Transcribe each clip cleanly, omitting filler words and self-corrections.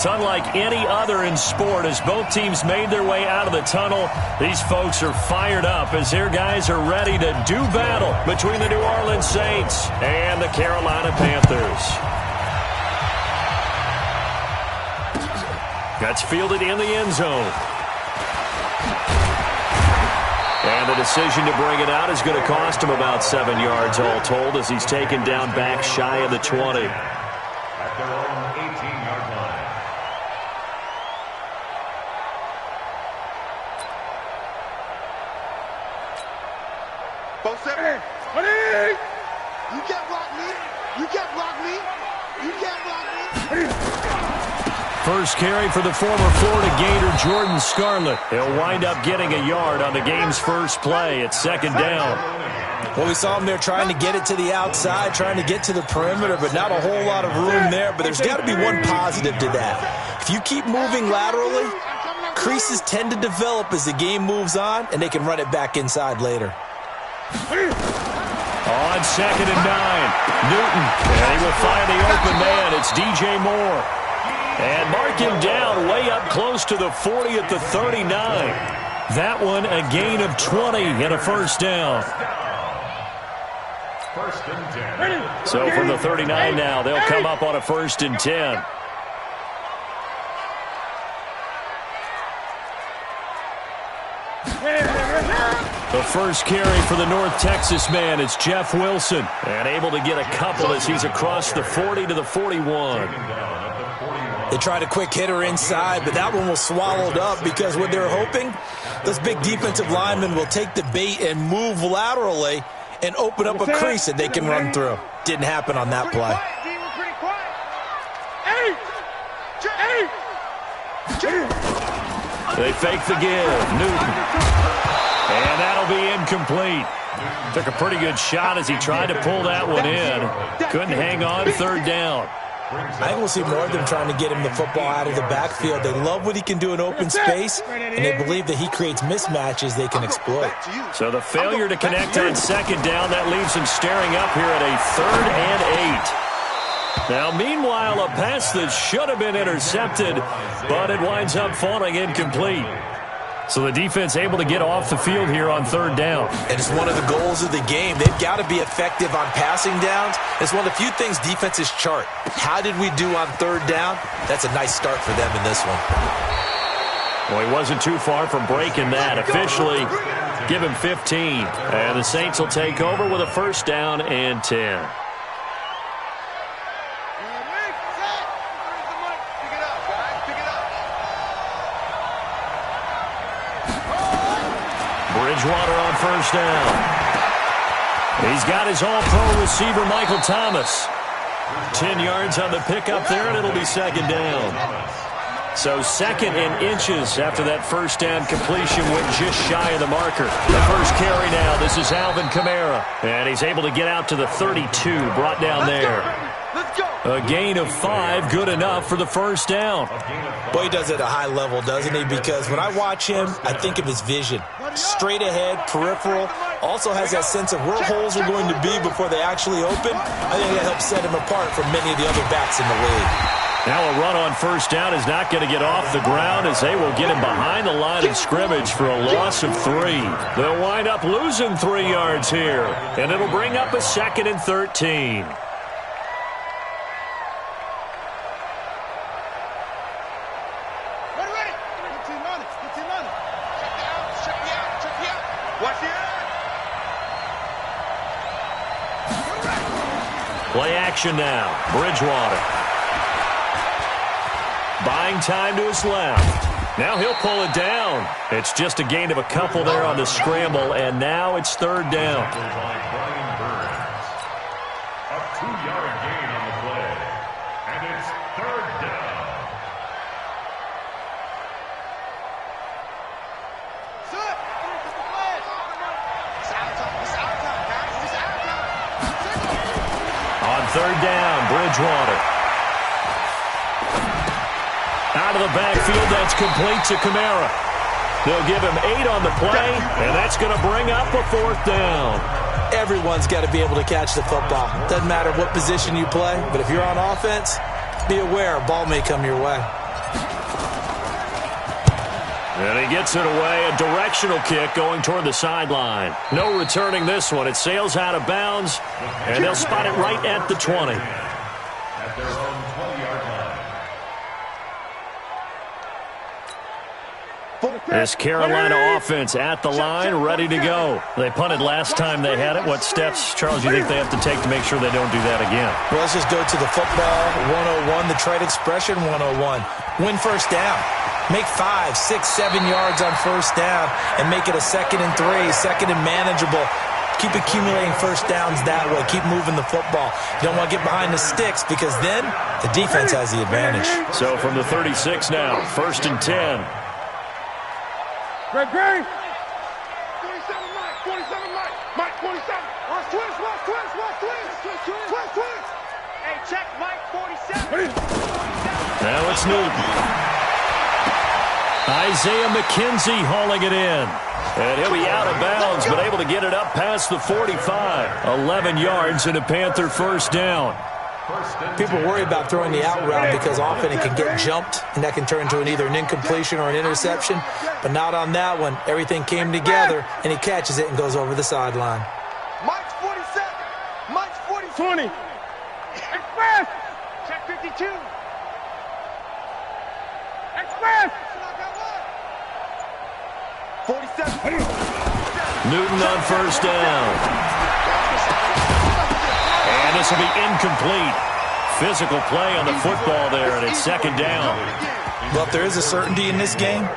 It's unlike any other in sport. As both teams made their way out of the tunnel, these folks are fired up as their guys are ready to do battle between the New Orleans Saints and the Carolina Panthers. That's fielded in the end zone. And the decision to bring it out is going to cost him about 7 yards all told as he's taken down back shy of the 20. At their own 18-yard line. Both seven. You can't block me. You can't block me. You can't block me. First carry for the former Florida Gator Jordan Scarlett. He'll wind up getting a yard on the game's first play. It's second down. Well, we saw him there trying to get it to the outside, trying to get to the perimeter, but not a whole lot of room there. But there's got to be one positive to that. If you keep moving laterally, creases tend to develop as the game moves on, and they can run it back inside later. On second and 9, Newton. And he will find the open man. It's DJ Moore. And mark him down way up close to the 40 at the 39. That one a gain of 20 and a first down. First and 10. So from the 39 now, they'll come up on a first and 10. The first carry for the North Texas man is Jeff Wilson. And able to get a couple as he's across the 40 to the 41. They tried a quick hitter inside, but that one was swallowed up because what they're hoping, those big defensive linemen will take the bait and move laterally and open up a crease that they can run through. Didn't happen on that play. They fake the give. Newton. And that'll be incomplete. Took a pretty good shot as he tried to pull that one in. Couldn't hang on, third down. I think we'll see more of them trying to get him the football out of the backfield. They love what he can do in open space, and they believe that he creates mismatches they can exploit. So the failure to connect on second down, that leaves him staring up here at a 3rd and 8. Now, meanwhile, a pass that should have been intercepted, but it winds up falling incomplete. So the defense able to get off the field here on 3rd down. And it's one of the goals of the game. They've got to be effective on passing downs. It's one of the few things defenses chart. How did we do on 3rd down? That's a nice start for them in this one. Well, he wasn't too far from breaking that. Officially, give him 15. And the Saints will take over with a first down and 10. Bridgewater on first down. He's got his all-pro receiver, Michael Thomas. 10 yards on the pickup there, and it'll be second down. So second and inches after that first down completion went just shy of the marker. The first carry now, this is Alvin Kamara. And he's able to get out to the 32, brought down there. A gain of 5, good enough for the first down. Boy, he does it at a high level, doesn't he? Because when I watch him, I think of his vision. Straight ahead, peripheral. Also has that sense of where holes are going to be before they actually open. I think that helps set him apart from many of the other backs in the league. Now a run on first down is not going to get off the ground as they will get him behind the line of scrimmage for a loss of 3. They'll wind up losing 3 yards here, and it'll bring up a 2nd and 13. Play action now. Bridgewater. Buying time to his left. Now he'll pull it down. It's just a gain of a couple there on the scramble, and now it's 3rd down. A 2-yard gain on the play. And it's 3rd down. On 3rd down, Bridgewater. Out of the backfield, that's complete to Kamara. They'll give him 8 on the play, and that's going to bring up a 4th down. Everyone's got to be able to catch the football. Doesn't matter what position you play, but if you're on offense, be aware a ball may come your way. And he gets it away, a directional kick going toward the sideline. No returning this one. It sails out of bounds, and they'll spot it right at the 20. At their own 20-yard line. This Carolina offense at the line, ready to go. They punted last time they had it. What steps, Charles, do you think they have to take to make sure they don't do that again? Well, let's just go to the football 101, the trade expression 101. Win first down. Make 5, 6, 7 yards on first down and make it a 2nd and 3, 2nd and manageable. Keep accumulating first downs that way. Keep moving the football. You don't want to get behind the sticks because then the defense has the advantage. So from the 36 now, 1st and 10. Great. 47, Mike. 47, Mike. Mike, 47. Watch twins. Hey, check Mike, 47. Now it's Newton. Isaiah McKenzie hauling it in. And he'll be out of bounds, but able to get it up past the 45. 11 yards and a Panther first down. People worry about throwing the out route because often it can get jumped, and that can turn into either an incompletion or an interception. But not on that one. Everything came together, and he catches it and goes over the sideline. Mike's 47. Mike's 40. 20. Express. Check 52. Express. 47. Newton on first down. And this will be incomplete. Physical play on the football there, and it's 2nd down. Well, if there is a certainty in this game,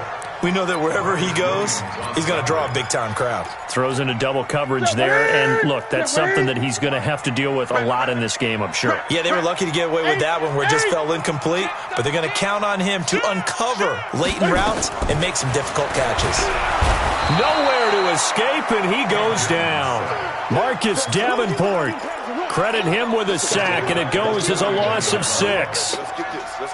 we know that wherever he goes, he's going to draw a big-time crowd. Throws into double coverage there, and look, that's something that he's going to have to deal with a lot in this game, I'm sure. Yeah, they were lucky to get away with that one where it just fell incomplete, but they're going to count on him to uncover latent routes and make some difficult catches. Nowhere to escape, and he goes down. Marcus Davenport. Credit him with a sack, and it goes as a loss of 6.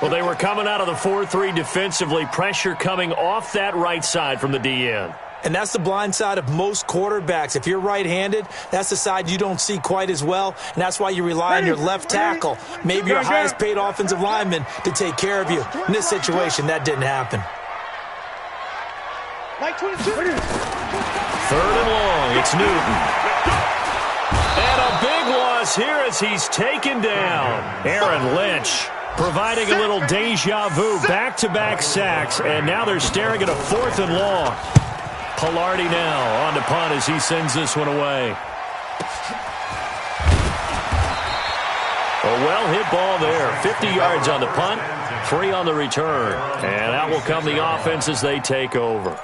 Well, they were coming out of the 4-3 defensively. Pressure coming off that right side from the DN. And that's the blind side of most quarterbacks. If you're right-handed, that's the side you don't see quite as well, and that's why you rely on your left tackle, maybe your highest-paid offensive lineman, to take care of you. In this situation, that didn't happen. Mike, 22. 3rd and long. It's Newton. And a big loss here as he's taken down. Aaron Lynch providing a little deja vu. Back-to-back sacks, and now they're staring at a 4th and long. Pilardi now on to punt as he sends this one away. A well-hit ball there. 50 yards on the punt, 3 on the return. And out will come the offense as they take over.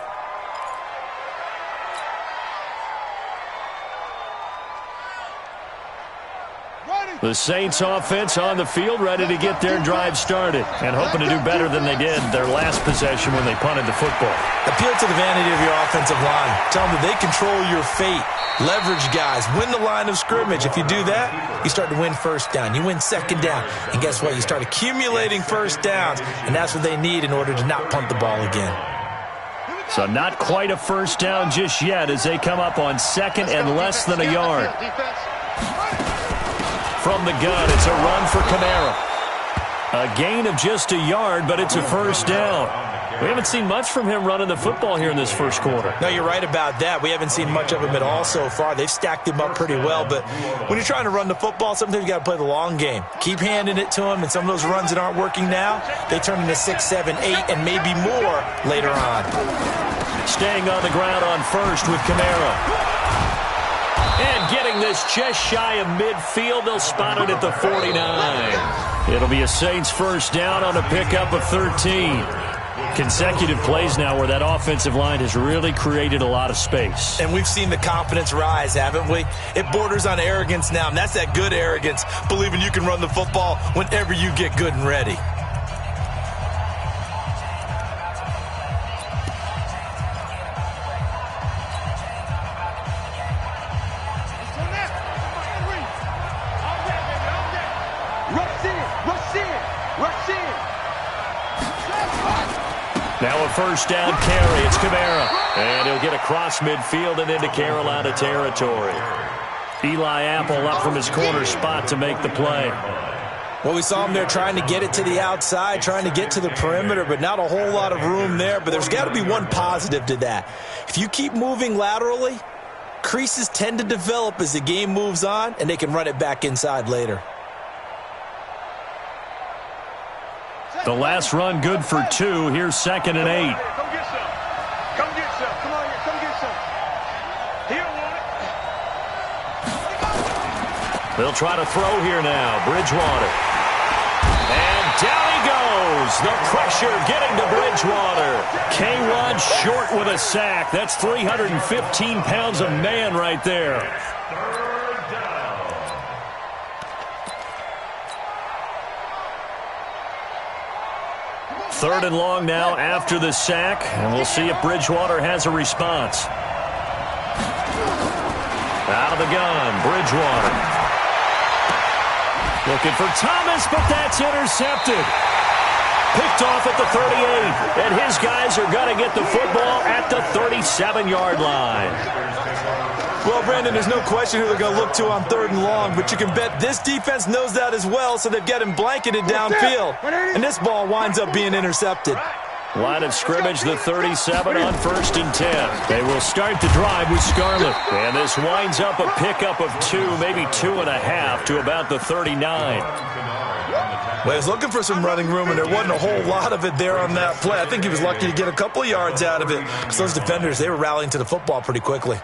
The Saints offense on the field, ready to get their drive started and hoping to do better than they did their last possession when they punted the football. Appeal to the vanity of your offensive line. Tell them that they control your fate. Leverage guys. Win the line of scrimmage. If you do that, you start to win first down. You win 2nd down. And guess what? You start accumulating first downs, and that's what they need in order to not punt the ball again. So not quite a first down just yet as they come up on 2nd and less than a yard. From the gun, it's a run for Kamara. A gain of just a yard, but it's a first down. We haven't seen much from him running the football here in this first quarter. No, you're right about that. We haven't seen much of him at all so far. They've stacked him up pretty well, but when you're trying to run the football, sometimes you got to play the long game. Keep handing it to him, and some of those runs that aren't working now, they turn into 6, 7, 8, and maybe more later on. Staying on the ground on first with Kamara. And getting this just shy of midfield, they'll spot it at the 49. It'll be a Saints first down on a pickup of 13. Consecutive plays now where that offensive line has really created a lot of space. And we've seen the confidence rise, haven't we? It borders on arrogance now, and that's that good arrogance, believing you can run the football whenever you get good and ready. Now a first down carry. It's Kamara. And he'll get across midfield and into Carolina territory. Eli Apple up from his corner spot to make the play. Well, we saw him there trying to get it to the outside, trying to get to the perimeter, but not a whole lot of room there. But there's got to be one positive to that. If you keep moving laterally, creases tend to develop as the game moves on, and they can run it back inside later. The last run good for 2. Here's 2nd and 8. Come get some. Come get some. Come on here. Come get some. He don't want it. They'll try to throw here now. Bridgewater. And down he goes. The pressure getting to Bridgewater. K1 short with a sack. That's 315 pounds of man right there. Third and long now after the sack, and we'll see if Bridgewater has a response. Out of the gun, Bridgewater. Looking for Thomas, but that's intercepted. Picked off at the 38, and his guys are going to get the football at the 37-yard line. Well, Brandon, there's no question who they're going to look to on 3rd and long, but you can bet this defense knows that as well, so they've got him blanketed downfield. And this ball winds up being intercepted. Line of scrimmage, the 37 on 1st and 10. They will start the drive with Scarlett. And this winds up a pickup of 2, maybe 2.5 to about the 39. Well, he was looking for some running room, and there wasn't a whole lot of it there on that play. I think he was lucky to get a couple of yards out of it, because those defenders, they were rallying to the football pretty quickly.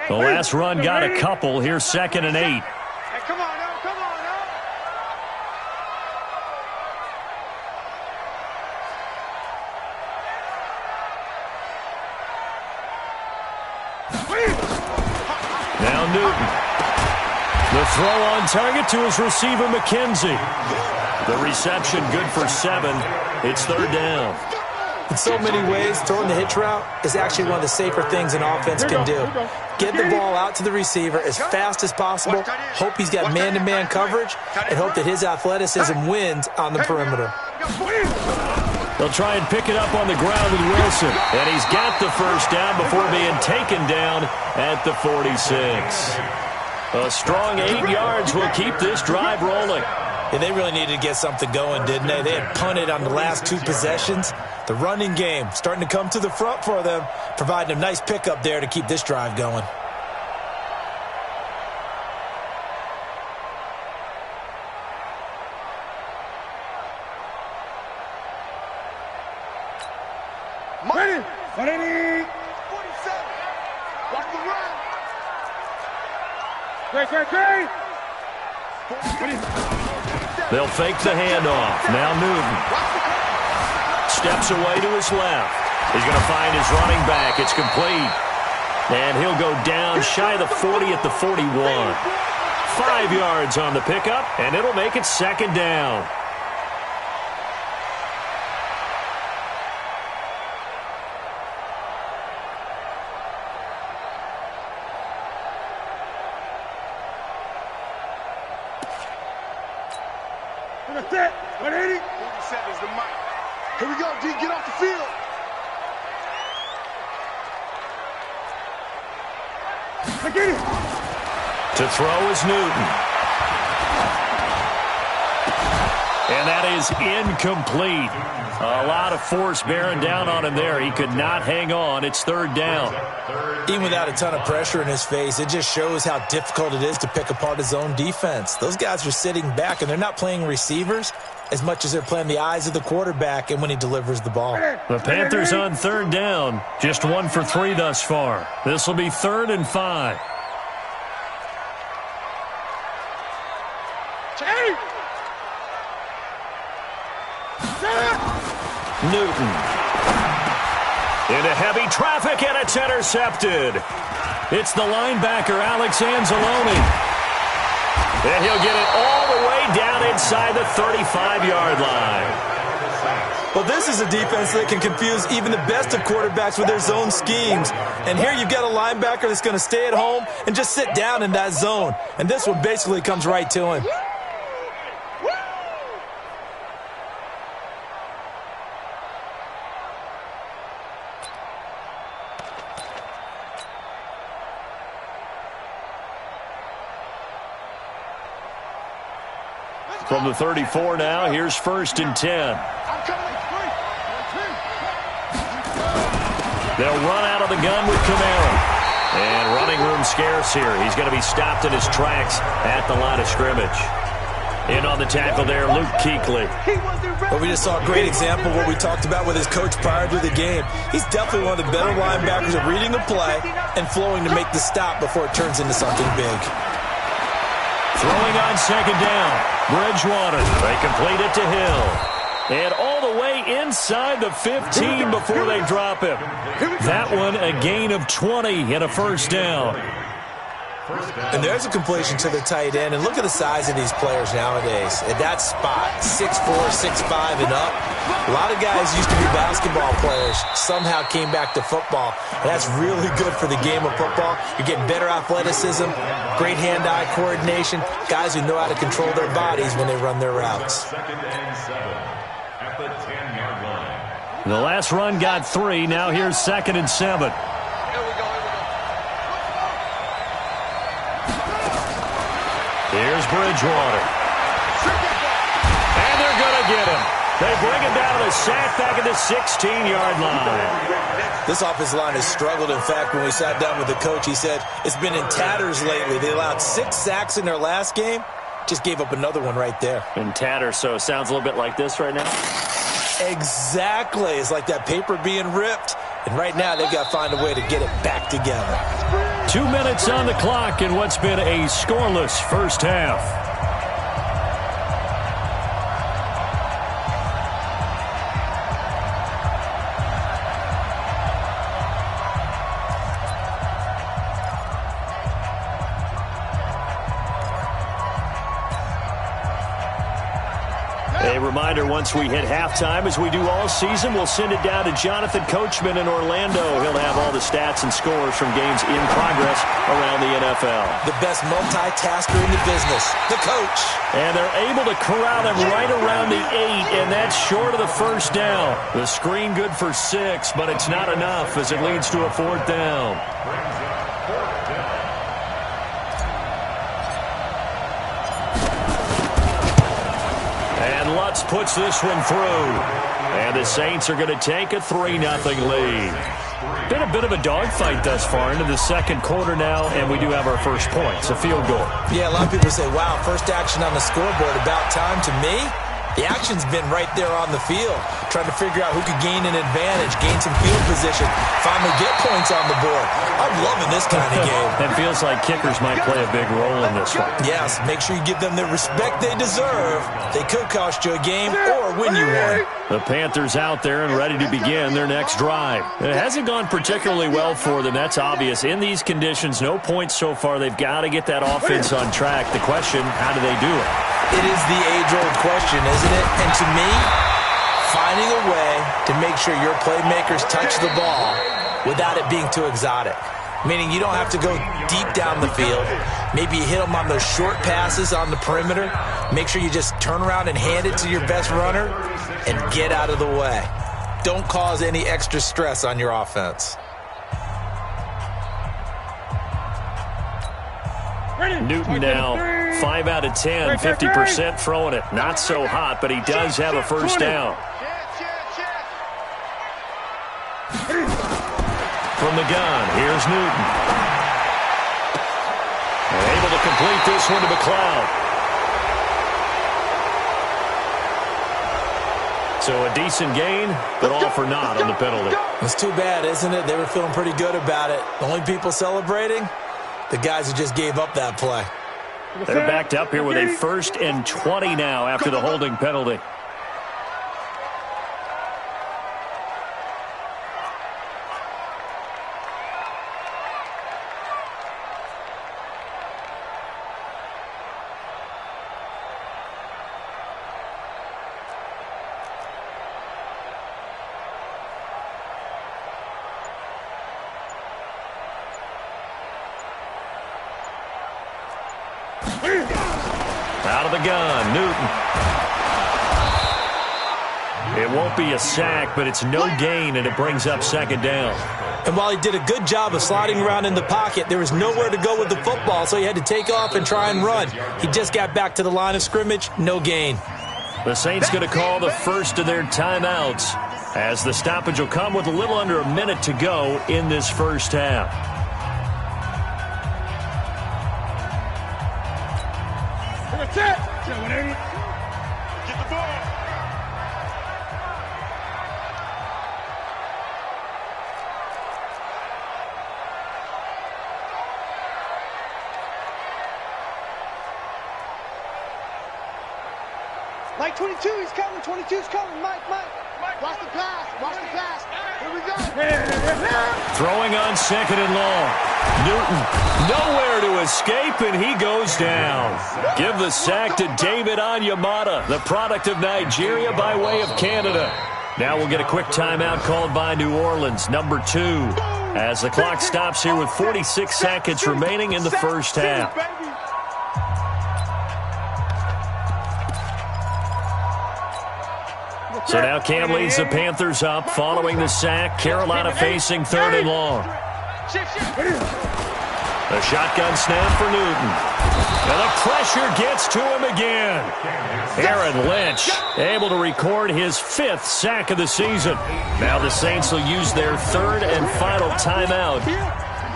The last run got a couple. Here's 2nd and 8. Hey, come on now. Come on now. Now Newton. The throw on target to his receiver, McKenzie. The reception good for 7. It's 3rd down. In so many ways, throwing the hitch route is actually one of the safer things an offense can do. Get the ball out to the receiver as fast as possible, hope he's got man-to-man coverage, and hope that his athleticism wins on the perimeter. They'll try and pick it up on the ground with Wilson. And he's got the first down before being taken down at the 46. A strong 8 yards will keep this drive rolling. Yeah, they really needed to get something going, didn't they? They had punted on the last 2 possessions. The running game starting to come to the front for them, providing a nice pickup there to keep this drive going. Ready. 47. Watch the run. Great. They'll fake the handoff. Now Newton. Steps away to his left. He's going to find his running back. It's complete. And he'll go down shy of the 40 at the 41. 5 yards on the pickup, and it'll make it 2nd down. That's it. 180. 47 is the mic. Here we go, D. Get off the field. Get it. To throw is Newton. And that is incomplete. A lot of force bearing down on him there. He could not hang on. It's 3rd down. Even without a ton of pressure in his face, it just shows how difficult it is to pick apart his own defense. Those guys are sitting back, and they're not playing receivers as much as they're playing the eyes of the quarterback and when he delivers the ball. The Panthers on 3rd down. Just 1 for 3 thus far. This will be 3rd and 5. Newton. Into heavy traffic, and it's intercepted. It's the linebacker, Alex Anzalone. And he'll get it all the way down inside the 35-yard line. Well, this is a defense that can confuse even the best of quarterbacks with their zone schemes. And here you've got a linebacker that's going to stay at home and just sit down in that zone. And this one basically comes right to him. From the 34 now, here's 1st and 10. They'll run out of the gun with Kamara. And running room scarce here. He's going to be stopped in his tracks at the line of scrimmage. In on the tackle there, Luke Kuechly. Well, we just saw a great example of what we talked about with his coach prior to the game. He's definitely one of the better linebackers at reading a play and flowing to make the stop before it turns into something big. Throwing on 2nd down. Bridgewater. They complete it to Hill. And all the way inside the 15 before they drop him. That one a gain of 20 and a 1st down. And there's a completion to the tight end. And look at the size of these players nowadays. At that spot, 6'4", 6'5", and up. A lot of guys used to be basketball players, somehow came back to football. And that's really good for the game of football. You're getting better athleticism, great hand-eye coordination, guys who know how to control their bodies when they run their routes. 2nd and 7 at the 10-yard line. The last run got 3. Now here's 2nd and 7. Here's Bridgewater. And they're going to get him. They bring him down to the sack back at the 16-yard line. This offensive line has struggled. In fact, when we sat down with the coach, he said it's been in tatters lately. They allowed 6 sacks in their last game. Just gave up another one right there. In tatters, so it sounds a little bit like this right now? Exactly. It's like that paper being ripped. And right now, they've got to find a way to get it back together. 2 minutes on the clock in what's been a scoreless first half. A reminder, once we hit halftime, as we do all season, we'll send it down to Jonathan Coachman in Orlando. He'll have all the stats and scores from games in progress around the NFL. The best multitasker in the business, the coach. And they're able to corral him right around the 8, and that's short of the 1st down. The screen good for 6, but it's not enough as it leads to a 4th down. Lutz puts this one through. And the Saints are going to take a 3-0 lead. Been a bit of a dogfight thus far into the 2nd quarter now, and we do have our first point. It's a field goal. Yeah, a lot of people say, wow, first action on the scoreboard, about time. To me, the action's been right there on the field, trying to figure out who could gain an advantage, gain some field position, finally get points on the board. I'm loving this kind of game. It feels like kickers might play a big role in this one. Yes, make sure you give them the respect they deserve. They could cost you a game or win you one. The Panthers out there and ready to begin their next drive. It hasn't gone particularly well for them. That's obvious. In these conditions, no points so far. They've got to get that offense on track. The question, how do they do it? It is the age-old question, isn't it? And to me, finding a way to make sure your playmakers touch the ball without it being too exotic. Meaning you don't have to go deep down the field. Maybe you hit them on those short passes on the perimeter. Make sure you just turn around and hand it to your best runner and get out of the way. Don't cause any extra stress on your offense. Newton now 5 out of 10, 50% throwing it. Not so hot, but he does have a 1st down. From the gun, here's Newton. Able to complete this one to McLeod. So a decent gain, but all for naught on the penalty. It's too bad, isn't it? They were feeling pretty good about it. The only people celebrating, the guys who just gave up that play. They're backed up here with a 1st and 20 now after the holding penalty. Out of the gun, Newton. It won't be a sack, but it's no gain, and it brings up 2nd down. And while he did a good job of sliding around in the pocket, there was nowhere to go with the football, so he had to take off and try and run. He just got back to the line of scrimmage, no gain. The Saints going to call the first of their timeouts, as the stoppage will come with a little under a minute to go in this first half. That's it. Get the ball. Mike 22, he's coming. 22's coming. Mike. Watch the pass. Watch the pass. Here we go. Throwing on second and long. Newton nowhere to escape, and he goes down. Give the sack to David Onyemata, the product of Nigeria by way of Canada. Now we'll get a quick timeout called by New Orleans, number 2, as the clock stops here with 46 seconds remaining in the first half. So now Cam leads the Panthers up following the sack. Carolina facing third and long. A shotgun snap for Newton. And the pressure gets to him again. Aaron Lynch able to record his 5th sack of the season. Now the Saints will use their third and final timeout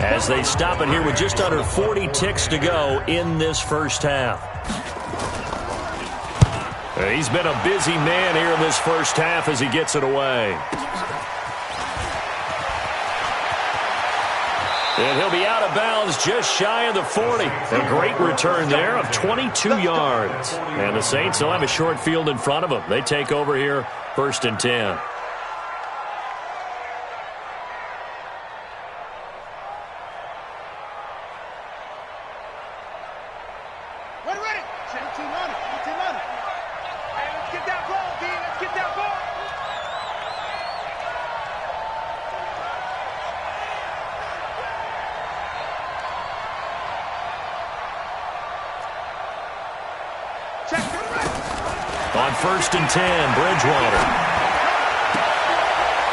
as they stop it here with just under 40 ticks to go in this first half. He's been a busy man here in this first half as he gets it away. And he'll be out of bounds just shy of the 40. A great return there of 22 yards. And the Saints will have a short field in front of them. They take over here, 1st and 10. On 1st and 10, Bridgewater.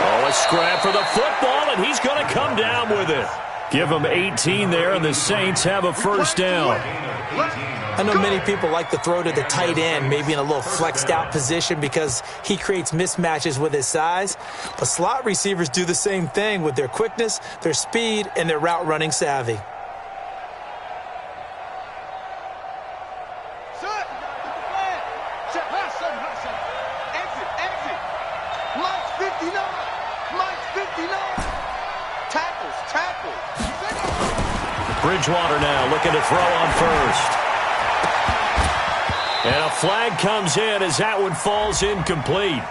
Oh, a scrap for the football, and he's going to come down with it. Give him 18 there, and the Saints have a first down. I know many people like to throw to the tight end, maybe in a little flexed out position because he creates mismatches with his size. But slot receivers do the same thing with their quickness, their speed, and their route running savvy. Bridgewater now looking to throw on first. And a flag comes in as that one falls incomplete.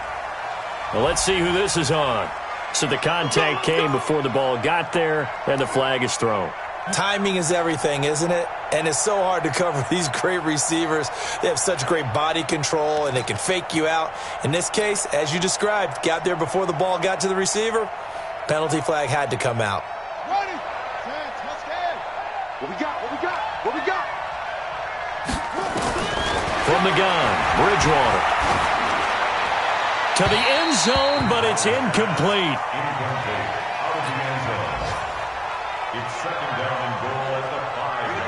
Well, let's see who this is on. So the contact came before the ball got there, and the flag is thrown. Timing is everything, isn't it? And it's so hard to cover these great receivers. They have such great body control, and they can fake you out. In this case, as you described, got there before the ball got to the receiver. Penalty flag had to come out. What we got? From the gun, Bridgewater. To the end zone, but it's incomplete. Out of the end zone. It's 2nd down and goal at the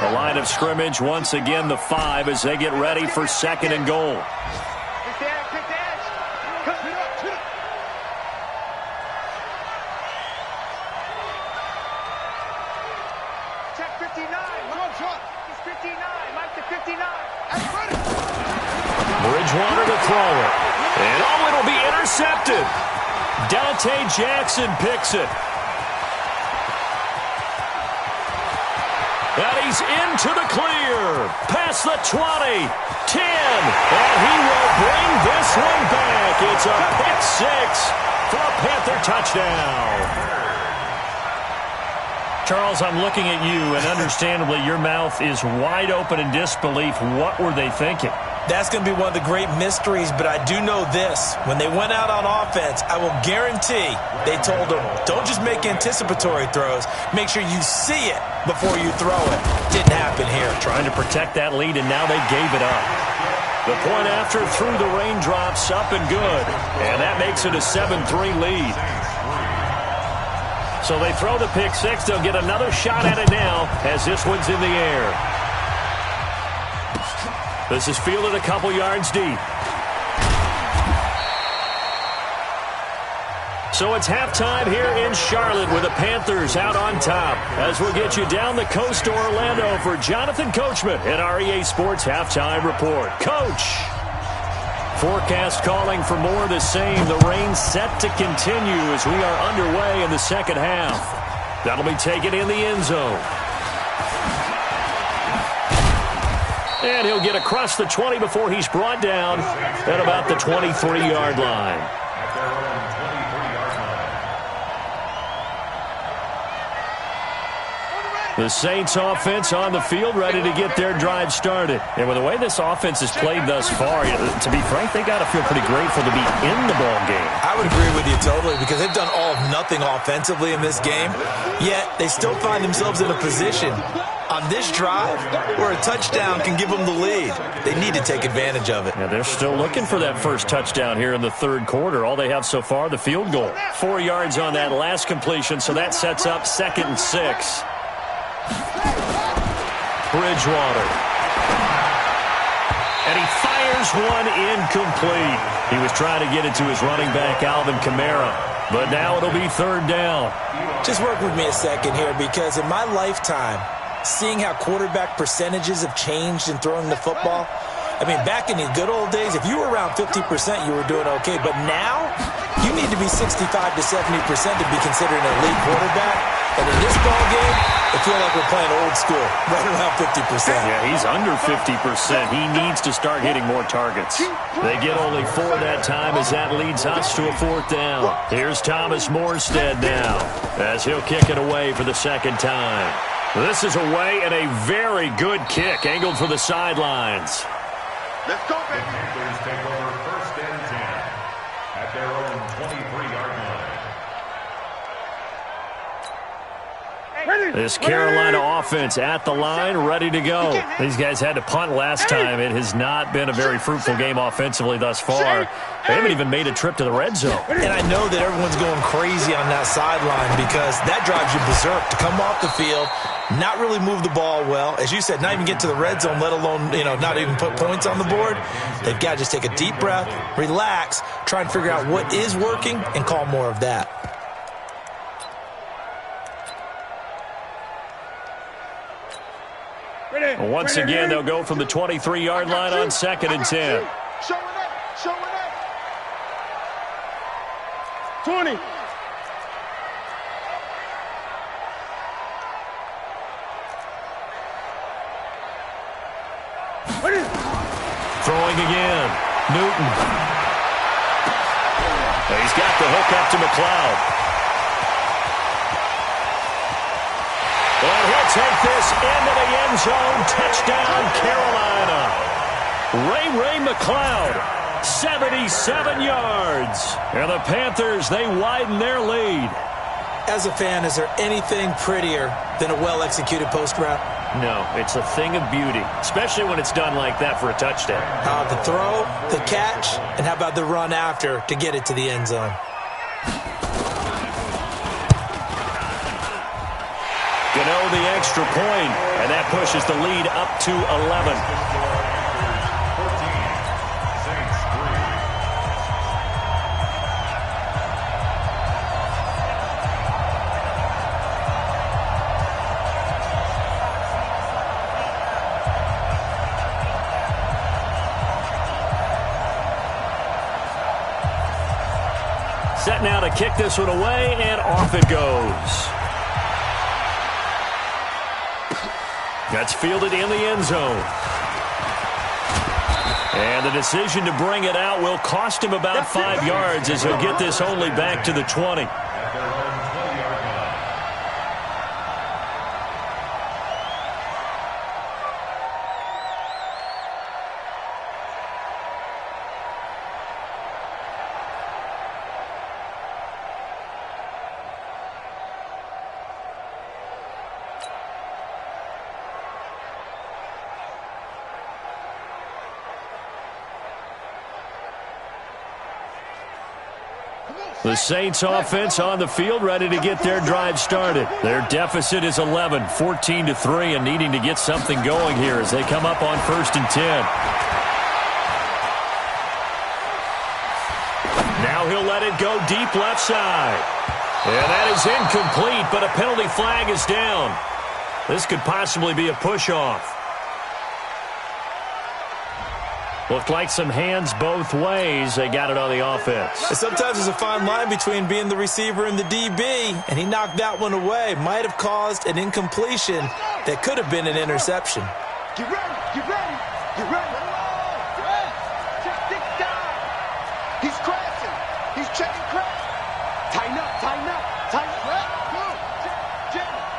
5. The line of scrimmage, once again, the 5 as they get ready for 2nd and goal. Bridgewater to throw it. And oh, it'll be intercepted. Dante Jackson picks it. And he's into the clear. Past the 20, 10. And he will bring this one back. It's a pick 6 for a Panther touchdown. Charles, I'm looking at you, and understandably your mouth is wide open in disbelief. What were they thinking? That's going to be one of the great mysteries, but I do know this. When they went out on offense, I will guarantee they told them, don't just make anticipatory throws. Make sure you see it before you throw it. Didn't happen here. Trying to protect that lead, and now they gave it up. The point after through the raindrops, up and good. And that makes it a 7-3 lead. So they throw the pick six. They'll get another shot at it now as this one's in the air. This is fielded a couple yards deep. So it's halftime here in Charlotte with the Panthers out on top. As we'll get you down the coast to Orlando for Jonathan Coachman at our EA Sports Halftime Report. Coach! Forecast calling for more of the same. The rain set to continue as we are underway in the second half. That'll be taken in the end zone. And he'll get across the 20 before he's brought down at about the 23-yard line. The Saints offense on the field ready to get their drive started. And with the way this offense has played thus far, to be frank, they got to feel pretty grateful to be in the ball game. I would agree with you totally because they've done all of nothing offensively in this game, yet they still find themselves in a position on this drive where a touchdown can give them the lead. They need to take advantage of it. Yeah, they're still looking for that first touchdown here in the third quarter. All they have so far, the field goal. 4 yards on that last completion, so that sets up 2nd and 6. Bridgewater. And he fires one incomplete. He was trying to get it to his running back, Alvin Kamara. But now it'll be 3rd down. Just work with me a second here because in my lifetime, seeing how quarterback percentages have changed in throwing the football, I mean, back in the good old days, if you were around 50%, you were doing okay. But now, you need to be 65 to 70% to be considered an elite quarterback. And in this ball game, I feel like we're playing old school, right around 50%. Yeah, he's under 50%. He needs to start hitting more targets. They get only 4 that time as that leads us to a 4th down. Here's Thomas Morstead now as he'll kick it away for the 2nd time. This is away and a very good kick angled for the sidelines. Let's go, baby. The Panthers take over 1st and 10 at their own 23-yard line. This Carolina offense at the line, ready to go. These guys had to punt last time. It has not been a very fruitful game offensively thus far. They haven't even made a trip to the red zone. And I know that everyone's going crazy on that sideline because that drives you berserk to come off the field, not really move the ball well. As you said, not even get to the red zone, let alone, not even put points on the board. They've got to just take a deep breath, relax, try and figure out what is working, and call more of that. Once again, they'll go from the 23-yard line on 2nd and 10. Showing up. 20. Throwing again. Newton. He's got the hook up to McLeod. And he'll take this into the end zone. Touchdown, Carolina. Ray McLeod, 77 yards. And the Panthers, they widen their lead. As a fan, is there anything prettier than a well-executed post route? No, it's a thing of beauty, especially when it's done like that for a touchdown. The throw, the catch, and how about the run after to get it to the end zone? Gano the extra point, and that pushes the lead up to 11. Set now to kick this one away, and off it goes. That's fielded in the end zone. And the decision to bring it out will cost him about 5 yards as he'll get this only back to the 20. The Saints offense on the field, ready to get their drive started. Their deficit is 11, 14-3, and needing to get something going here as they come up on 1st and 10. Now he'll let it go deep left side. And that is incomplete, but a penalty flag is down. This could possibly be a push-off. Looked like some hands both ways. They got it on the offense. And sometimes there's a fine line between being the receiver and the DB, and he knocked that one away. Might have caused an incompletion that could have been an interception. Get ready, get ready, get ready. Check this down. He's crashing. He's checking crash. Tighten up, tighten up, tighten up.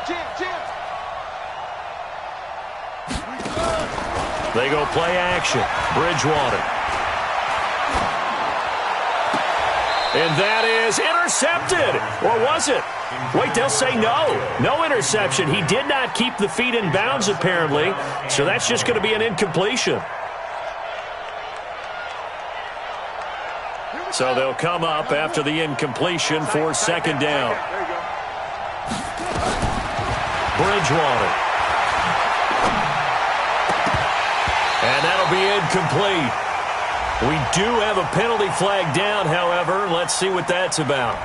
Jam. They go play action. Bridgewater. And that is intercepted. Or was it? Wait, they'll say no. No interception. He did not keep the feet in bounds, apparently. So that's just going to be an incompletion. So they'll come up after the incompletion for 2nd down. Bridgewater. And that'll be incomplete. We do have a penalty flag down, however. Let's see what that's about.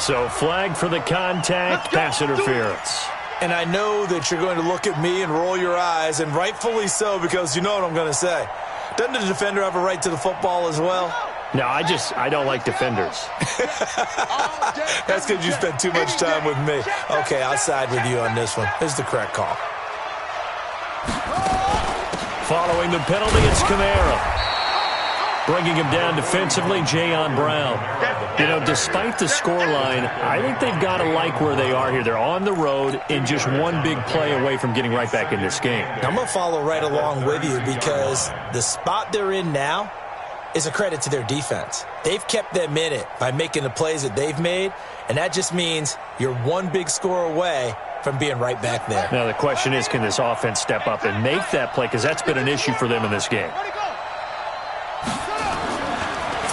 So flag for the contact, pass interference. And I know that you're going to look at me and roll your eyes, and rightfully so, because you know what I'm going to say. Doesn't the defender have a right to the football as well? No, I don't like defenders. That's because you spent too much time with me. Okay, I'll side with you on this one. This is the correct call. Following the penalty, it's Kamara. Bringing him down defensively, Jayon Brown. You know, despite the scoreline, I think they've got to like where they are here. They're on the road and just one big play away from getting right back in this game. I'm going to follow right along with you because the spot they're in now is a credit to their defense. They've kept them in it by making the plays that they've made, and that just means you're one big score away from being right back there. Now the question is, can this offense step up and make that play? Because that's been an issue for them in this game.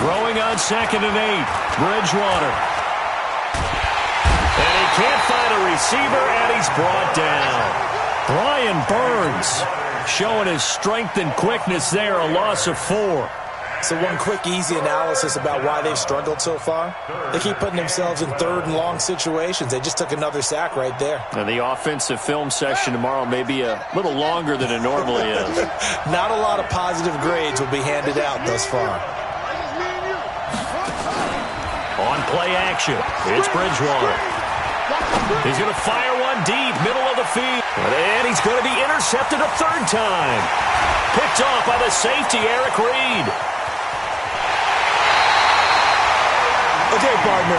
Throwing on 2nd and 8. Bridgewater. And he can't find a receiver, and he's brought down. Brian Burns showing his strength and quickness there, a loss of 4. So one quick, easy analysis about why they've struggled so far. They keep putting themselves in 3rd and long situations. They just took another sack right there. And the offensive film session tomorrow may be a little longer than it normally is. Not a lot of positive grades will be handed out thus far. On play action, it's Bridgewater. He's going to fire one deep, middle of the field. And he's going to be intercepted a 3rd time. Picked off by the safety, Eric Reed. Okay, partner,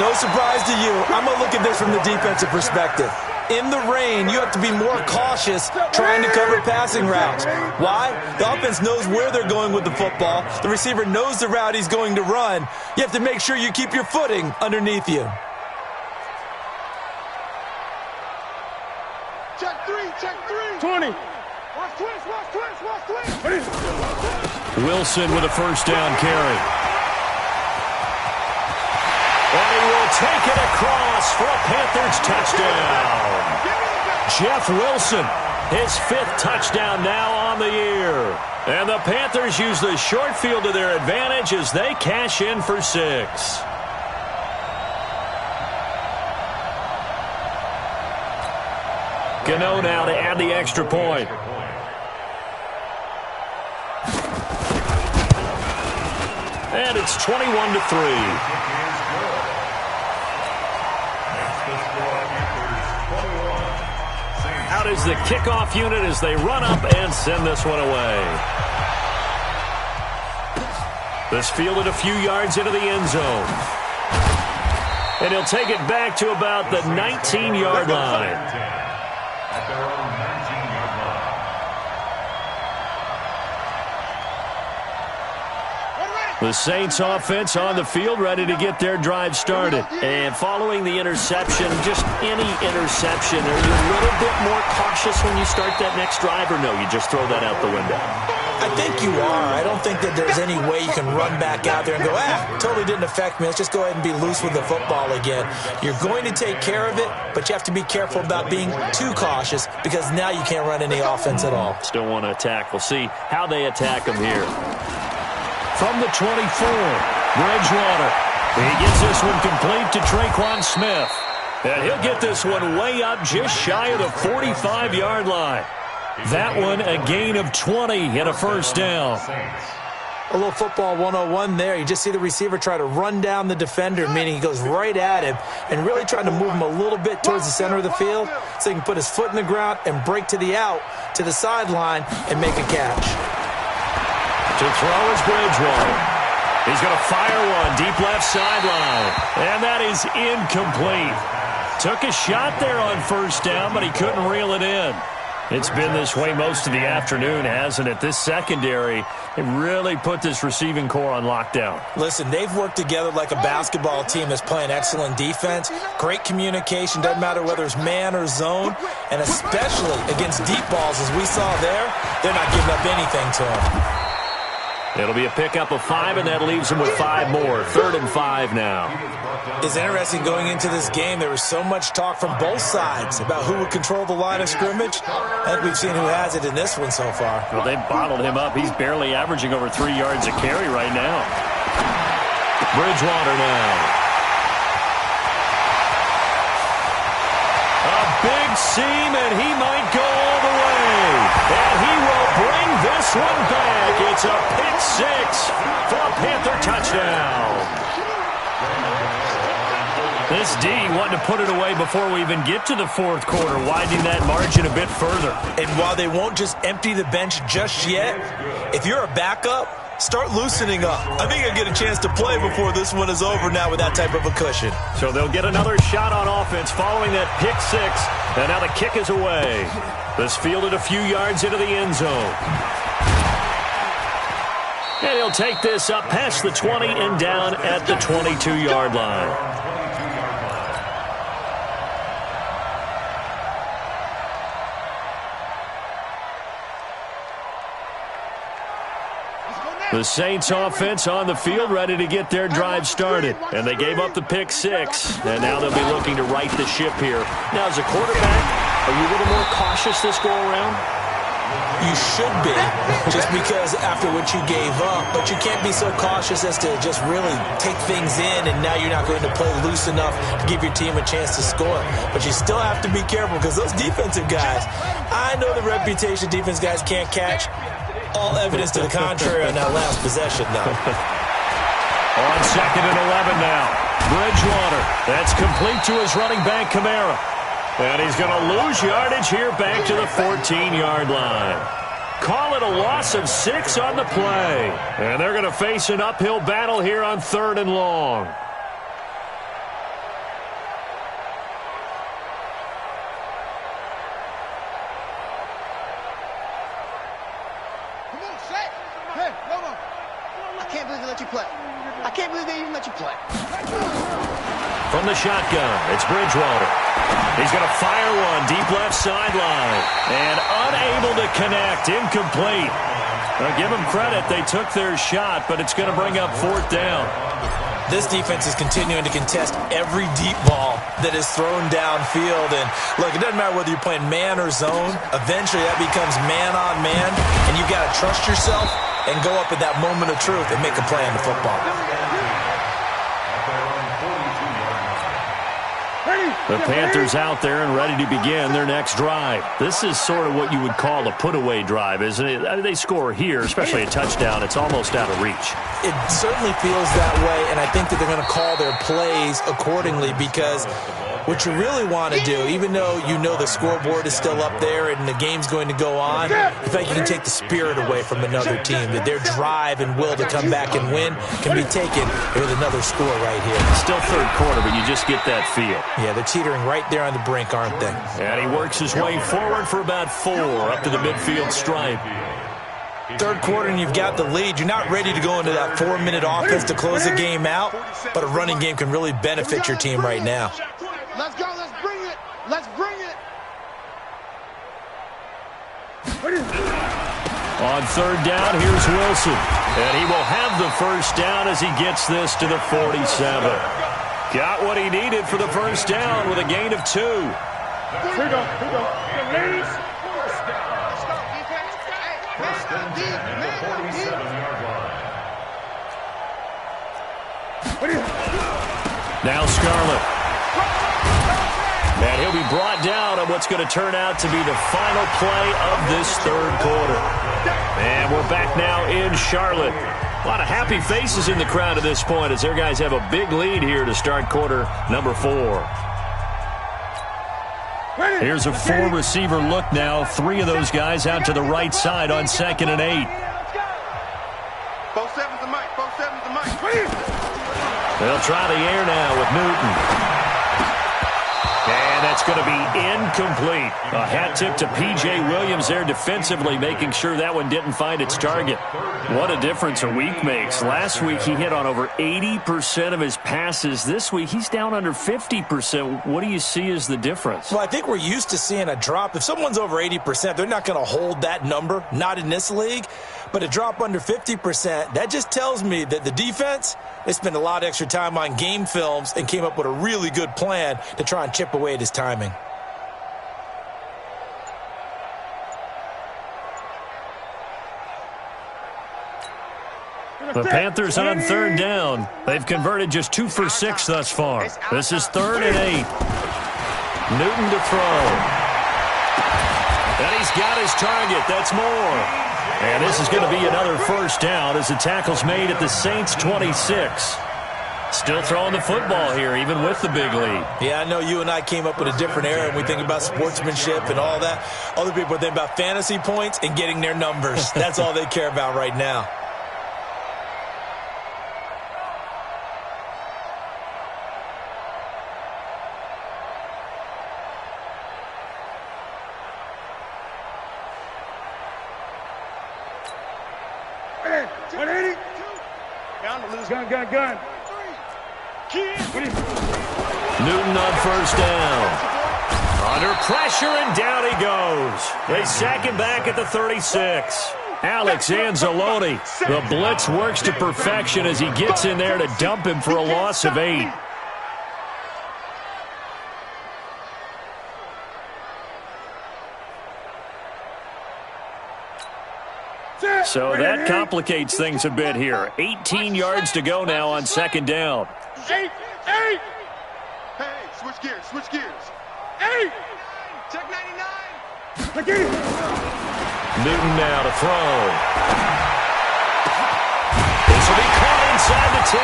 no surprise to you. I'm going to look at this from the defensive perspective. In the rain, you have to be more cautious trying to cover passing routes. Why? The offense knows where they're going with the football. The receiver knows the route he's going to run. You have to make sure you keep your footing underneath you. Check 3. 20. Watch twist. Wilson with a 1st down carry. And he will take it across for a Panthers touchdown. Jeff Wilson, his 5th touchdown now on the year. And the Panthers use the short field to their advantage as they cash in for 6. Gano now to add the extra point. And it's 21-3. Out is the kickoff unit as they run up and send this one away. This fielded a few yards into the end zone. And he'll take it back to about the 19-yard line. At their own 19-yard line. The Saints offense on the field, ready to get their drive started. And following the interception, just any interception, are you a little bit more cautious when you start that next drive, or no, you just throw that out the window? I think you are. I don't think that there's any way you can run back out there and go, totally didn't affect me. Let's just go ahead and be loose with the football again. You're going to take care of it, but you have to be careful about being too cautious because now you can't run any offense at all. Still want to attack. We'll see how they attack them here. From the 24, Bridgewater. He gets this one complete to Traquan Smith. And he'll get this one way up just shy of the 45-yard line. That one a gain of 20 and a first down. A little football 101 there. You just see the receiver try to run down the defender, meaning he goes right at him and really trying to move him a little bit towards the center of the field so he can put his foot in the ground and break to the out, to the sideline, and make a catch. To throw is Bridgewater. He's going to fire one deep left sideline. And that is incomplete. Took a shot there on first down, but he couldn't reel it in. It's been this way most of the afternoon, hasn't it? This secondary, it really put this receiving core on lockdown. Listen, they've worked together like a basketball team that's playing excellent defense. Great communication, doesn't matter whether it's man or zone. And especially against deep balls, as we saw there, they're not giving up anything to them. It'll be a pickup of 5, and that leaves them with 5 more. 3rd and 5 now. It's interesting going into this game. There was so much talk from both sides about who would control the line of scrimmage. I think we've seen who has it in this one so far. Well, they've bottled him up. He's barely averaging over 3 yards a carry right now. Bridgewater now. A big seam, and he might go all the way. And he will bring this one back. It's a pick 6 for a Panther touchdown. This D wanting to put it away before we even get to the 4th quarter, widening that margin a bit further. And while they won't just empty the bench just yet, if you're a backup, start loosening up. I think I'll get a chance to play before this one is over now with that type of a cushion. So they'll get another shot on offense following that pick 6, and now the kick is away. This fielded a few yards into the end zone. And he'll take this up past the 20 and down at the 22-yard line. The Saints offense on the field ready to get their drive started. And they gave up the pick 6. And now they'll be looking to right the ship here. Now, as a quarterback, are you a little more cautious this go-around? You should be, just because after what you gave up. But you can't be so cautious as to just really take things in, and now you're not going to play loose enough to give your team a chance to score. But you still have to be careful because those defensive guys, I know the reputation defense guys can't catch. All evidence to the contrary on that last possession, though. On 2nd and 11 now. Bridgewater. That's complete to his running back, Kamara. And he's going to lose yardage here back to the 14-yard line. Call it a loss of 6 on the play. And they're going to face an uphill battle here on 3rd and long. From the shotgun, it's Bridgewater. He's going to fire one deep left sideline. And unable to connect, incomplete. Now, give them credit, they took their shot, but it's going to bring up 4th down. This defense is continuing to contest every deep ball that is thrown downfield. And, look, it doesn't matter whether you're playing man or zone. Eventually, that becomes man on man, and you've got to trust yourself and go up at that moment of truth and make a play on the football. The Panthers out there and ready to begin their next drive. This is sort of what you would call a put-away drive, isn't it? I mean, they score here, especially a touchdown. It's almost out of reach. It certainly feels that way, and I think that they're going to call their plays accordingly because what you really want to do, even though you know the scoreboard is still up there and the game's going to go on, in fact, you can take the spirit away from another team, that their drive and will to come back and win can be taken with another score right here. Still 3rd quarter, but you just get that feel. Yeah, they're teetering right there on the brink, aren't they? And he works his way forward for about 4 up to the midfield stripe. Third quarter and you've got the lead. You're not ready to go into that 4-minute offense to close the game out, but a running game can really benefit your team right now. Let's go. Let's bring it. Let's bring it. On third down, here's Wilson. And he will have the first down as he gets this to the 47. Got what he needed for the first down with a gain of 2. Here we go. Ladies. First and 10 at the 47-yard line. Now Scarlett. And he'll be brought down on what's going to turn out to be the final play of this third quarter. And we're back now in Charlotte. A lot of happy faces in the crowd at this point as their guys have a big lead here to start quarter number 4. Here's a 4-receiver look now. 3 of those guys out to the right side on 2nd and 8. 4-7's the mic. 4-7's the mic. They'll try the air now with Newton. And that's going to be incomplete. A hat tip to P.J. Williams there defensively, making sure that one didn't find its target. What a difference a week makes. Last week he hit on over 80% of his passes. This week he's down under 50%. What do you see as the difference? Well, I think we're used to seeing a drop. If someone's over 80%, they're not going to hold that number, not in this league. But a drop under 50%, that just tells me that the defense, they spent a lot of extra time on game films and came up with a really good plan to try and chip away at his timing. The Panthers on third down. They've converted just 2 for 6 thus far. This is 3rd and 8. Newton to throw. And he's got his target. That's more. And this is going to be another first down as the tackle's made at the Saints' 26. Still throwing the football here, even with the big lead. Yeah, I know you and I came up with a different era, and we think about sportsmanship and all that. Other people think about fantasy points and getting their numbers. That's all they care about right now. Gun. Newton on first down. Under pressure, and down he goes. They sack him back at the 36. Alex Anzalone. The blitz works to perfection as he gets in there to dump him for a loss of 8. So that complicates things a bit here. 18 yards to go now on 2nd down. 8. Hey, switch gears. 8. Check 99. Newton now to throw. This will be caught inside the 10.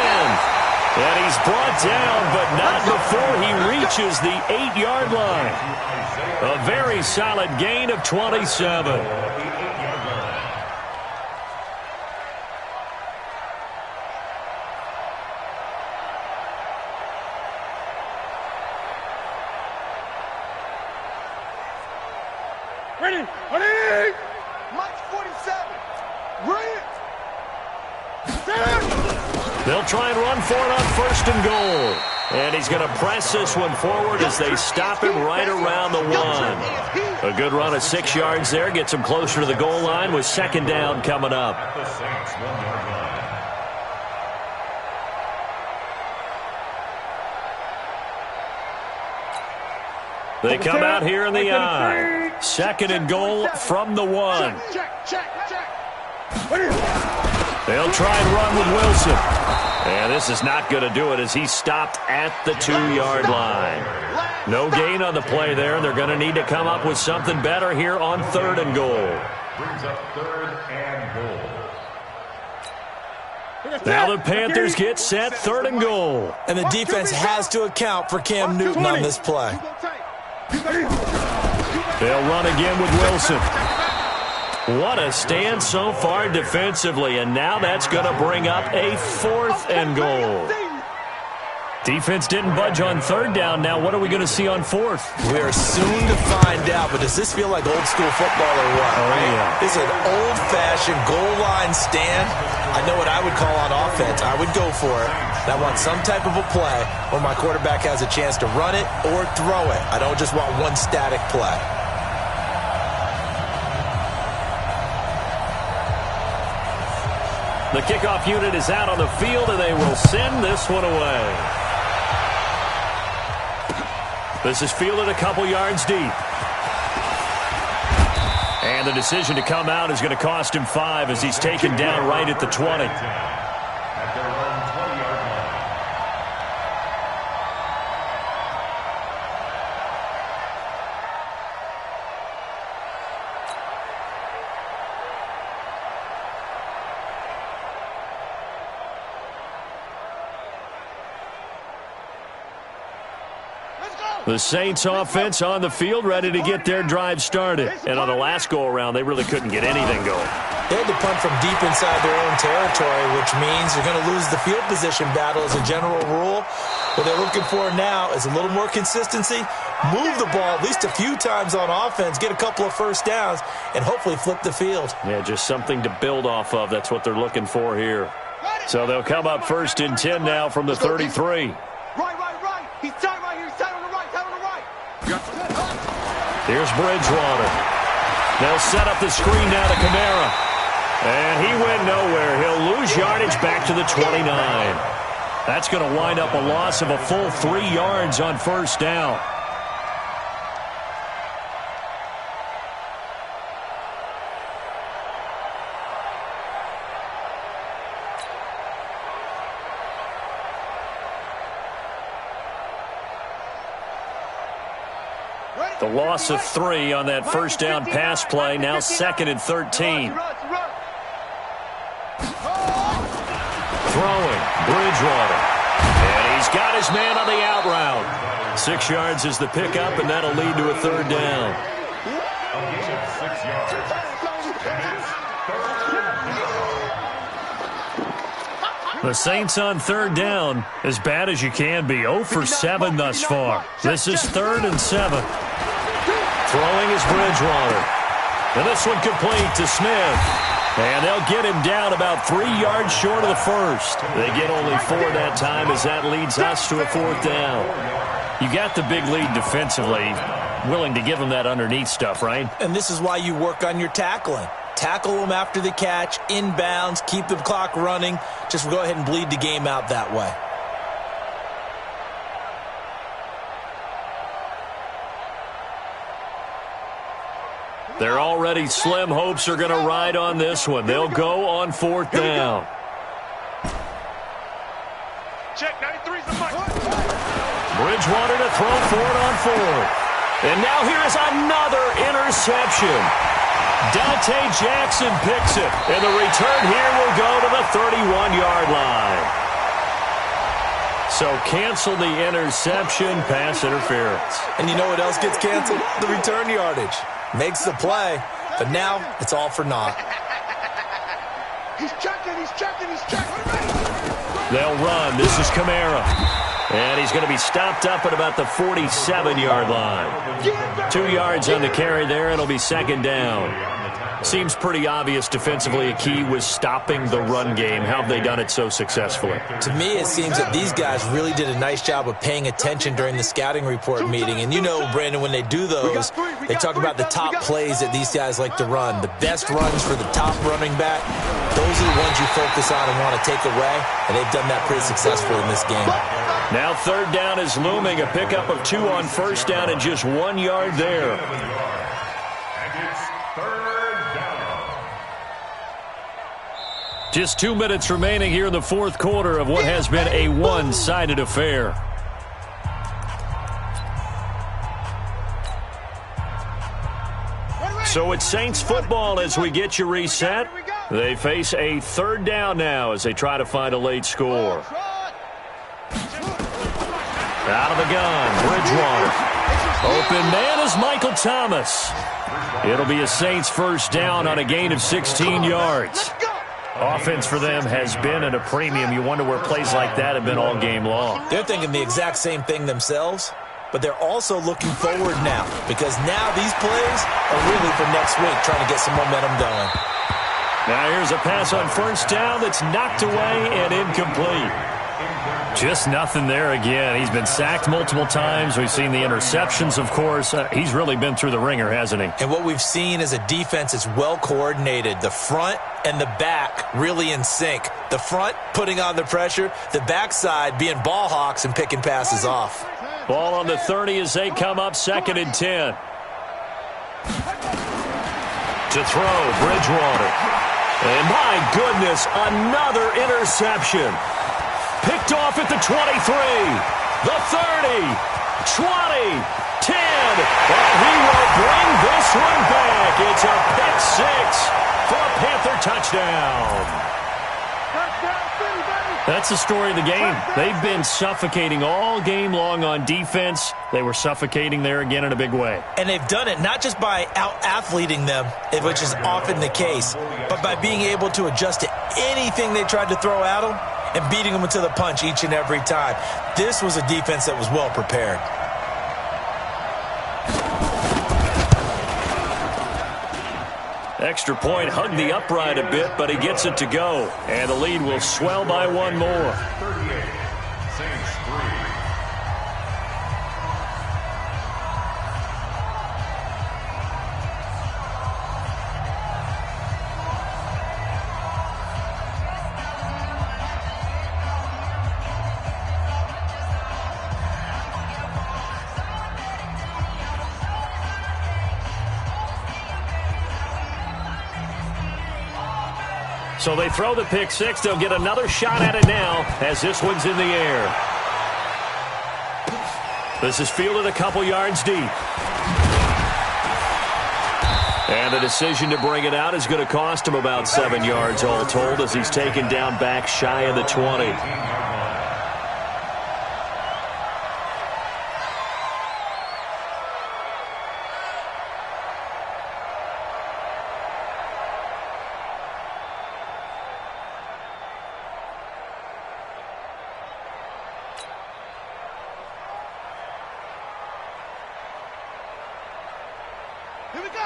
And he's brought down, but not before he reaches the 8-yard line. A very solid gain of 27. Ready. Mike's 47. Ready. They'll try and run for it on 1st and goal. And he's going to press this one forward as they stop him right around the 1. A good run of 6 yards there. Gets him closer to the goal line with 2nd down coming up. They come out here in the I. 2nd and goal from the 1. Check. They'll try and run with Wilson. And this is not going to do it as he's stopped at the 2-yard line. No gain on the play there, and they're going to need to come up with something better here on 3rd and goal. Brings up 3rd and goal. Now the Panthers get set, 3rd and goal. And the defense has to account for Cam Newton on this play. They'll run again with Wilson. What a stand so far defensively, and now that's going to bring up a 4th and goal. Defense didn't budge on third down. Now what are we going to see on fourth? We're soon to find out, but does this feel like old school football or what? Oh, yeah. This is an old-fashioned goal line stand. I know what I would call on offense. I would go for it. And I want some type of a play where my quarterback has a chance to run it or throw it. I don't just want one static play. The kickoff unit is out on the field, and they will send this one away. This is fielded a couple yards deep. And the decision to come out is going to cost him 5 as he's taken down right at the 20. At their own 20-yard line. The Saints offense on the field, ready to get their drive started. And on the last go-around, they really couldn't get anything going. They had to punt from deep inside their own territory, which means you're going to lose the field position battle as a general rule. What they're looking for now is a little more consistency, move the ball at least a few times on offense, get a couple of first downs, and hopefully flip the field. Yeah, just something to build off of. That's what they're looking for here. So they'll come up 1st and 10 now from the 33. Right. He's tight right here. He's tight on the right. Tight on the right. Here's Bridgewater. They'll set up the screen now to Kamara. And he went nowhere. He'll lose yardage back to the 29. That's going to wind up a loss of a full 3 yards on first down. The loss of 3 on that first down pass play. Now 2nd and 13. Throwing, Bridgewater. And he's got his man on the out route. 6 yards is the pickup, and that'll lead to a 3rd down. A gain of 6 yards. The Saints on 3rd down, as bad as you can be. 0 for 7 thus far. This is 3rd and 7. Throwing is Bridgewater. And this one complete to Smith. And they'll get him down about 3 yards short of the first. They get only 4 that time as that leads us to a 4th down. You got the big lead defensively. Willing to give him that underneath stuff, right? And this is why you work on your tackling. Tackle them after the catch, inbounds, keep the clock running. Just go ahead and bleed the game out that way. They're already slim hopes are going to ride on this one. They'll go on 4th down. Check, 93's the mic. Bridgewater to throw for it on 4th. And now here is another interception. Dante Jackson picks it. And the return here will go to the 31-yard line. So cancel the interception, pass interference. And you know what else gets canceled? The return yardage. Makes the play, but now it's all for naught. He's checking. They'll run. This is Kamara. And he's going to be stopped up at about the 47-yard line. 2 yards on the carry there. It'll be 2nd down. Seems pretty obvious defensively a key was stopping the run game. How have they done it so successfully? To me, it seems that these guys really did a nice job of paying attention during the scouting report meeting. And you know, Brandon, when they do those, they talk about the top plays that these guys like to run. The best runs for the top running back, those are the ones you focus on and want to take away. And they've done that pretty successfully in this game. Now 3rd down is looming. A pickup of 2 on first down and just 1 yard there. And it's 3rd down. Just 2 minutes remaining here in the 4th quarter of what has been a one-sided affair. So it's Saints football as we get you reset. They face a 3rd down now as they try to find a late score. Out of the gun, Bridgewater. Open man is Michael Thomas. It'll be a Saints 1st down on a gain of 16 yards. Offense for them has been at a premium. You wonder where plays like that have been all game long. They're thinking the exact same thing themselves, but they're also looking forward now because now these plays are really for next week, trying to get some momentum going. Now here's a pass on first down that's knocked away and incomplete. Just nothing there again. He's been sacked multiple times. We've seen the interceptions, of course. He's really been through the ringer, hasn't he? And what we've seen is a defense that's well coordinated. The front and the back really in sync. The front putting on the pressure, the backside being ball hawks and picking passes off. Ball on the 30 as they come up 2nd and 10. To throw, Bridgewater. And my goodness, another interception. Picked off at the 23, the 30, 20, 10. And he will bring this one back. It's a pick six for a Panther touchdown. That's the story of the game. They've been suffocating all game long on defense. They were suffocating there again in a big way. And they've done it not just by out-athleting them, which is often the case, but by being able to adjust to anything they tried to throw at them and beating them to the punch each and every time. This was a defense that was well prepared. Extra point, hugged the upright a bit, but he gets it to go. And the lead will swell by one more. 38, Saints 3. So they throw the pick six. They'll get another shot at it now as this one's in the air. This is fielded a couple yards deep. And the decision to bring it out is going to cost him about 7 yards all told as he's taken down back shy of the 20.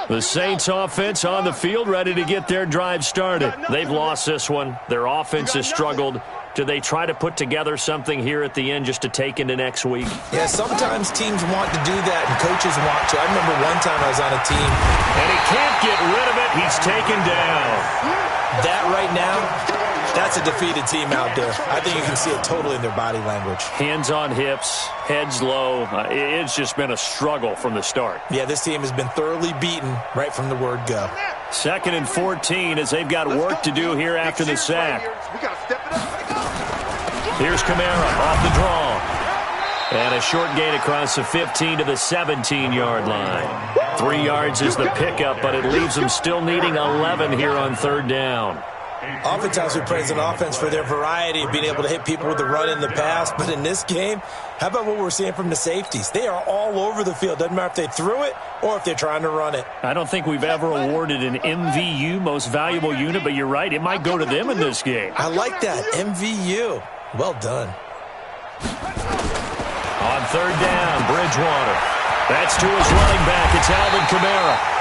The Saints offense on the field, ready to get their drive started. They've lost this one. Their offense has struggled. Do they try to put together something here at the end just to take into next week? Yeah, sometimes teams want to do that and coaches want to. I remember one time I was on a team. And he can't get rid of it. He's taken down. That right now, that's a defeated team out there. I think you can see it totally in their body language. Hands on hips, heads low. It's just been a struggle from the start. Yeah, this team has been thoroughly beaten right from the word go. 2nd and 14 as they've got work to do here after the sack. Here's Kamara off the draw. And a short gain across the 15 to the 17-yard line. 3 yards is the pickup, but it leaves them still needing 11 here on 3rd down. Oftentimes we praise an offense for their variety of being able to hit people with the run in the pass, but in this game, how about what we're seeing from the safeties? They are all over the field. Doesn't matter if they threw it or if they're trying to run it. I don't think we've ever awarded an MVU, most valuable unit, but you're right, it might go to them in this game. I like that, MVU. Well done. On 3rd down, Bridgewater. That's to his running back. It's Alvin Kamara.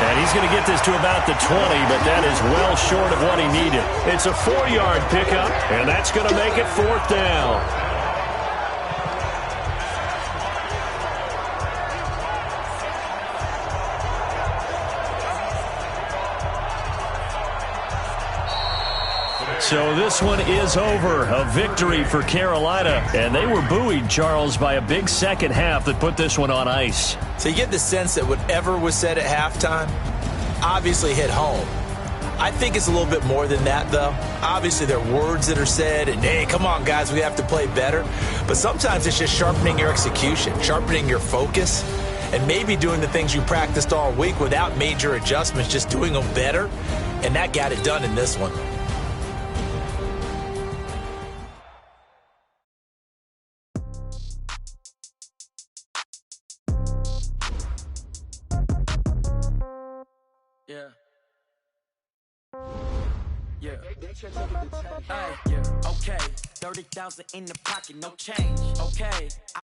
And he's going to get this to about the 20, but that is well short of what he needed. It's a 4-yard pickup, and that's going to make it 4th down. So this one is over. A victory for Carolina. And they were buoyed, Charles, by a big second half that put this one on ice. So you get the sense that whatever was said at halftime obviously hit home. I think it's a little bit more than that, though. Obviously, there are words that are said, and, hey, come on, guys, we have to play better. But sometimes it's just sharpening your execution, sharpening your focus, and maybe doing the things you practiced all week without major adjustments, just doing them better. And that got it done in this one. Yeah. Hey, yeah. Okay. 30,000 in the pocket, no change. Okay. I